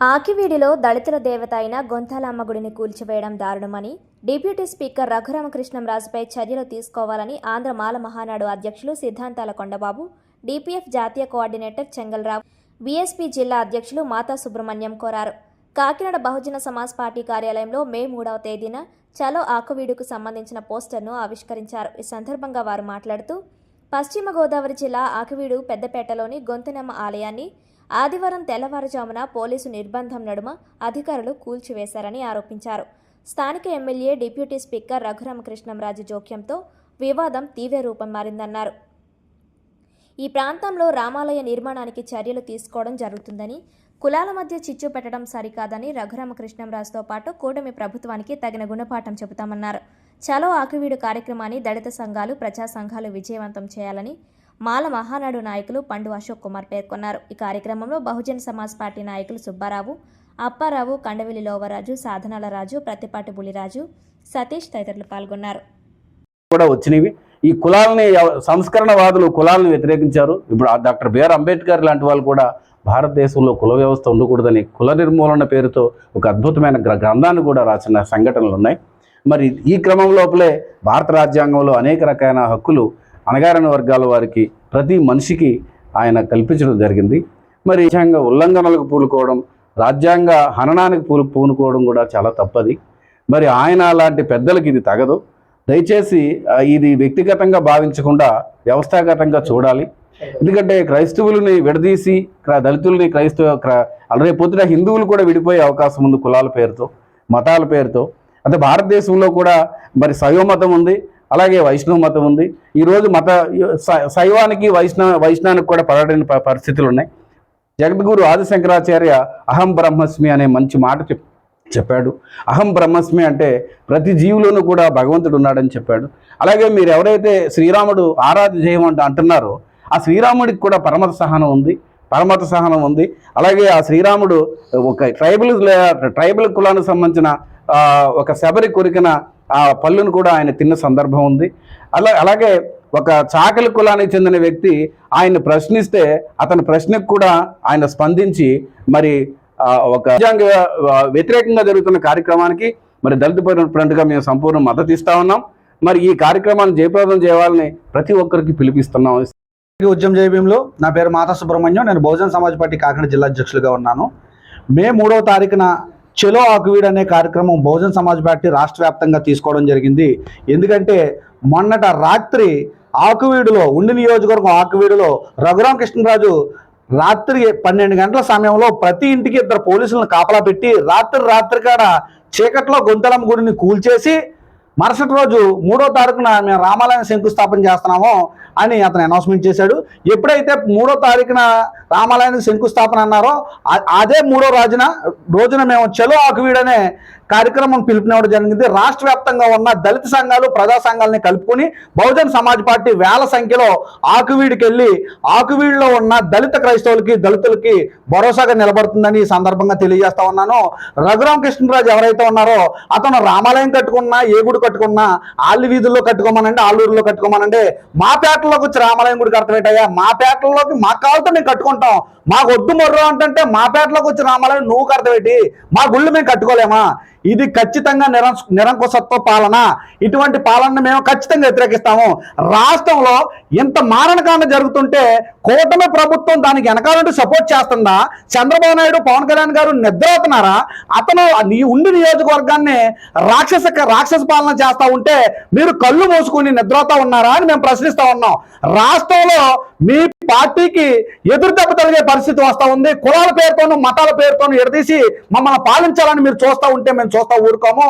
ఆకివీడిలో దళితుల దేవత అయిన గొంతాలమ్మ గుడిని కూల్చివేయడం దారుణమని డిప్యూటీ స్పీకర్ రఘురామకృష్ణంరాజుపై చర్యలు తీసుకోవాలని ఆంధ్ర మాల మహానాడు అధ్యక్షులు సిద్ధాంతాల కొండబాబు, డిపిఎఫ్ జాతీయ కోఆర్డినేటర్ చెంగల్రావు, బీఎస్పీ జిల్లా అధ్యక్షులు మాతా సుబ్రహ్మణ్యం కోరారు. కాకినాడ బహుజన సమాజ్ పార్టీ కార్యాలయంలో మే 3వ తేదీన చలో ఆకువీడుకు సంబంధించిన పోస్టర్ను ఆవిష్కరించారు. ఈ సందర్భంగా వారు మాట్లాడుతూ, పశ్చిమ గోదావరి జిల్లా ఆకువీడు పెద్దపేటలోని గొంతెనమ్మ ఆలయాన్ని ఆదివారం తెల్లవారుజామున పోలీసు నిర్బంధం నడుమ అధికారులు కూల్చివేశారని ఆరోపించారు. స్థానిక ఎమ్మెల్యే డిప్యూటీ స్పీకర్ రఘురామకృష్ణంరాజు జోక్యంతో వివాదం తీవ్ర రూపం మారిందన్నారు. ఈ ప్రాంతంలో రామాలయ నిర్మాణానికి చర్యలు తీసుకోవడం జరుగుతుందని, కులాల మధ్య చిచ్చు పెట్టడం సరికాదని రఘురామకృష్ణంరాజుతో పాటు కూటమి ప్రభుత్వానికి తగిన గుణపాఠం చెబుతామన్నారు. చలో ఆకువీడు కార్యక్రమాన్ని దళిత సంఘాలు, ప్రజా సంఘాలు విజయవంతం చేయాలని మాల మహానాడు నాయకులు పండు అశోక్ కుమార్ పేర్కొన్నారు. ఈ కార్యక్రమంలో బహుజన సమాజ్ పార్టీ నాయకులు సుబ్బారావు, అప్పారావు, కండవిలి లోవరాజు, సాధనాల రాజు, ప్రతిపాటి బులిరాజు, సతీష్ తదితరులు పాల్గొన్నారు. కూడా వచ్చినవి ఈ కులాలని సంస్కరణవాదులు కులాలను వ్యతిరేకించారు. ఇప్పుడు డాక్టర్ బిఆర్ అంబేద్కర్ లాంటి వాళ్ళు కూడా భారతదేశంలో కుల వ్యవస్థ ఉండకూడదని కుల నిర్మూలన పేరుతో ఒక అద్భుతమైన గ్రంథాన్ని కూడా రాసిన సంఘటనలు ఉన్నాయి. మరి ఈ క్రమం లోపలే భారత రాజ్యాంగంలో అనేక రకాల హక్కులు అణగారిన వర్గాల వారికి ప్రతి మనిషికి ఆయన కల్పించడం జరిగింది. మరి రాజ్యాంగ ఉల్లంఘనలకు పూనుకోవడం, రాజ్యాంగ హననానికి పూనుకోవడం కూడా చాలా తప్పది. మరి ఆయన లాంటి పెద్దలకి ఇది తగదు. దయచేసి ఇది వ్యక్తిగతంగా భావించకుండా వ్యవస్థాగతంగా చూడాలి. ఎందుకంటే క్రైస్తవులని విడదీసి దళితుల్ని రేపొద్దున హిందువులు కూడా విడిపోయే అవకాశం ఉంది కులాల పేరుతో, మతాల పేరుతో. అంటే భారతదేశంలో కూడా మరి శైవ మతం ఉంది, అలాగే వైష్ణవ మతం ఉంది. ఈరోజు శైవానికి వైష్ణవానికి కూడా పడని పరిస్థితులు ఉన్నాయి. జగద్గురు ఆదిశంకరాచార్య అహం బ్రహ్మస్మి అనే మంచి మాట చెప్పాడు. అహం బ్రహ్మస్మి అంటే ప్రతి జీవులోనూ కూడా భగవంతుడు ఉన్నాడని చెప్పాడు. అలాగే మీరు ఎవరైతే శ్రీరాముడు ఆరాధన చేయమంటే అంటున్నారో ఆ శ్రీరాముడికి కూడా పరమత సహనం ఉంది. అలాగే ఆ శ్రీరాముడు ఒక ట్రైబల్ కులానికి సంబంధించిన ఒక శబరి కొరికిన ఆ పళ్ళును కూడా ఆయన తిన్న సందర్భం ఉంది. అలాగే ఒక చాకలి కులానికి చెందిన వ్యక్తి ఆయన్ని ప్రశ్నిస్తే అతని ప్రశ్నకు కూడా ఆయన స్పందించి మరి ఒక రాజ్యాంగ వ్యతిరేకంగా జరుగుతున్న కార్యక్రమానికి మరి దళిత ఫ్రంట్గా మేము సంపూర్ణ మద్దతు ఇస్తా ఉన్నాం. మరి ఈ కార్యక్రమాన్ని జయప్రదం చేయాలని ప్రతి ఒక్కరికి పిలిపిస్తున్నాం. ఉద్యమ జయభీంలో నా పేరు మాతా సుబ్రహ్మణ్యం. నేను బహుజన సమాజ్ పార్టీ కాకినాడ జిల్లా అధ్యక్షులుగా ఉన్నాను. మే 3వ తారీఖున చలో ఆకువీడు అనే కార్యక్రమం బహుజన సమాజ్ పార్టీ రాష్ట్ర వ్యాప్తంగా తీసుకోవడం జరిగింది. ఎందుకంటే మొన్నట రాత్రి ఆకువీడులో ఉండి నియోజకవర్గం ఆకువీడులో రఘురామకృష్ణరాజు రాత్రి 12 గంటల సమయంలో ప్రతి ఇంటికి 2 పోలీసులను కాపలా పెట్టి రాత్రి కాడ చీకట్లో గొంతలమ్మ గుడిని కూల్చేసి మరుసటి రోజు 3వ తారీఖున మేము రామాలయం శంకుస్థాపన చేస్తున్నామో అని అతను అనౌన్స్మెంట్ చేశాడు. ఎప్పుడైతే 3వ తారీఖున రామాలయానికి శంకుస్థాపన అన్నారో అదే 3వ రోజున మేము చలో ఆకువీడు అనే కార్యక్రమం పిలుపునివ్వడం జరిగింది. రాష్ట్ర వ్యాప్తంగా ఉన్న దళిత సంఘాలు, ప్రజా సంఘాలని కలుపుకొని బహుజన సమాజ్ పార్టీ వేల సంఖ్యలో ఆకువీడికి వెళ్ళి ఆకువీడులో ఉన్న దళిత క్రైస్తవులకి, దళితులకి భరోసాగా నిలబడుతుందని ఈ సందర్భంగా తెలియజేస్తా ఉన్నాను. రఘురామకృష్ణరాజు ఎవరైతే ఉన్నారో అతను రామాలయం కట్టుకున్నా, ఏ గుడి కట్టుకున్నా ఆళ్ళు వీధుల్లో కట్టుకోమనండి, ఆళ్ళూరులో కట్టుకోమనండి. మా పేటలోకి వచ్చి రామాలయం గుడి కడతావేటయ్యా, మా పేటలోకి మా కావాలతో మేము కట్టుకుంటాం, మాకు వద్దు మొర్రు అంటే మా పేటలోకి వచ్చి రామాలయం నువ్వు కడతావేటి, మా గుళ్ళు మేము కట్టుకోలేమా? ఇది ఖచ్చితంగా నిరంకుశత్వ పాలన. ఇటువంటి పాలనను మేము ఖచ్చితంగా వ్యతిరేకిస్తాము. రాష్ట్రంలో ఇంత మారణకాండ జరుగుతుంటే కూటమి ప్రభుత్వం దానికి వెనకాలంటూ సపోర్ట్ చేస్తుందా? చంద్రబాబు నాయుడు, పవన్ కళ్యాణ్ గారు నిద్రపోతున్నారా? అతను ఉండి నియోజకవర్గాన్ని రాక్షస పాలన చేస్తా ఉంటే మీరు కళ్ళు మూసుకుని నిద్రపోతా ఉన్నారా అని మేము ప్రశ్నిస్తా ఉన్నాం. రాష్ట్రంలో మీ పార్టీకి ఎదురు దెబ్బ తగిలే పరిస్థితి వస్తూ ఉంది. కులాల పేరుతోనూ మతాల పేరుతోనూ ఎడదీసి మమ్మల్ని పాలించాలని మీరు చూస్తూ ఉంటే మేము చూస్తా ఊరుకోము.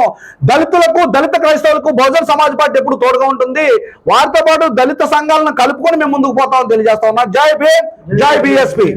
దళితులకు, దళిత క్రైస్తవులకు బహుజన సమాజ్ పార్టీ ఎప్పుడు తోడుగా ఉంటుంది. వారితో పాటు దళిత సంఘాలను కలుపుకొని మేము ముందుకు పోతామని తెలియజేస్తా ఉన్నాం. జై భీమ్, జై బీఎస్పీ.